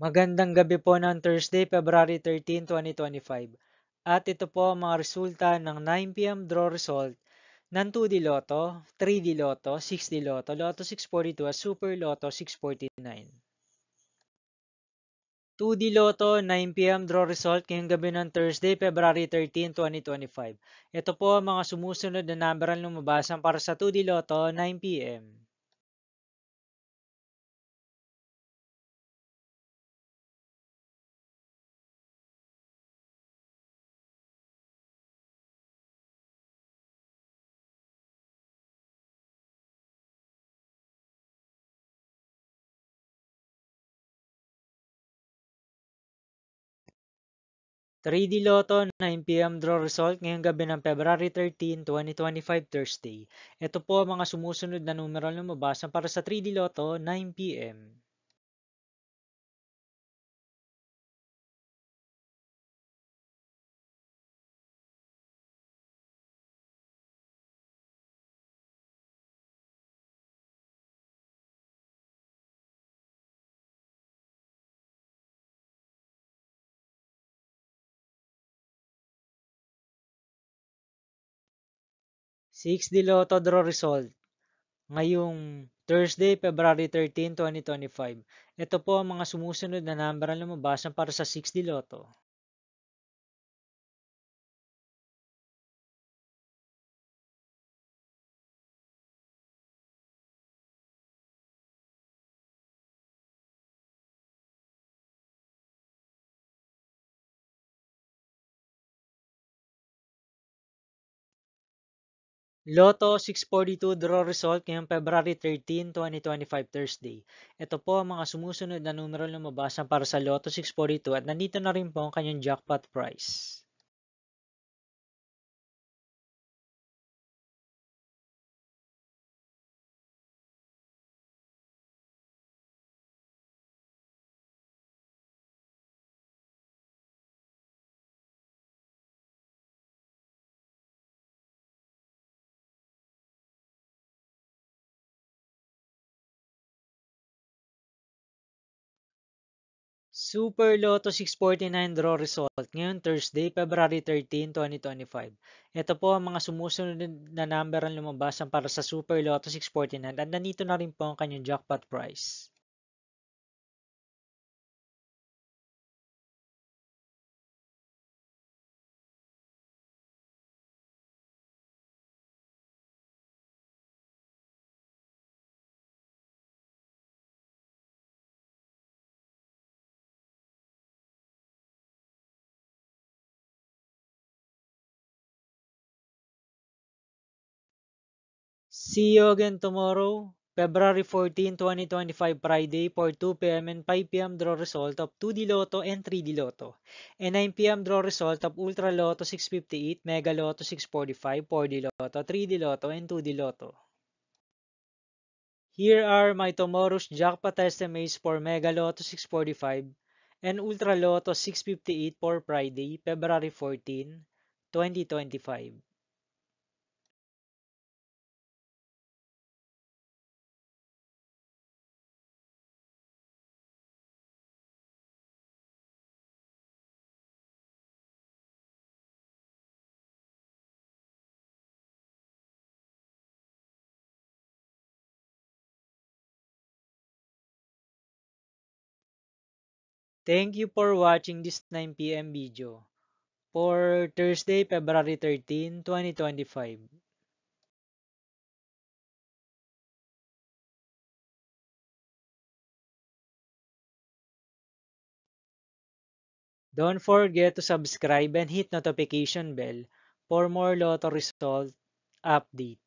Magandang gabi po ng Thursday, February 13, 2025. At ito po ang mga resulta ng 9 p.m. draw result ng 2D Lotto, 3D Lotto, 6D Lotto, Lotto 642 at Super Lotto 649. 2D Lotto 9 p.m. draw result ngayong gabi ng Thursday, February 13, 2025. Ito po ang mga sumusunod na number ang lumabasan para sa 2D Lotto 9 p.m. 3D Lotto 9 p.m. draw result ngayong gabi ng February 13, 2025 Thursday. Ito po ang mga sumusunod na numero na lumabas para sa 3D Lotto 9 p.m. 6D Lotto draw result ngayong Thursday, February 13, 2025. Ito po ang mga sumusunod na number na lumabas para sa 6D Lotto. 642 draw result ngayong February 13, 2025 Thursday. Ito po ang mga sumusunod na numero na lumabas para sa Lotto 642 at nandito na rin po ang kanyang jackpot price. Super Lotto 649 draw result ngayon Thursday, February 13, 2025. Ito po ang mga sumusunod na number ang lumabas para sa Super Lotto 649 at nandito na rin po ang kanyang jackpot price. See you again tomorrow, February 14, 2025 Friday for 2 p.m. and 5 p.m. draw result of 2D Lotto and 3D Lotto, and 9 p.m. draw result of Ultra Lotto 658, Mega Lotto 645, 4D Lotto, 3D Lotto, and 2D Lotto. Here are my tomorrow's jackpot estimates for Mega Lotto 645 and Ultra Lotto 658 for Friday, February 14, 2025. Thank you for watching this 9 p.m. video for Thursday, February 13, 2025. Don't forget to subscribe and hit notification bell for more Lotto result update.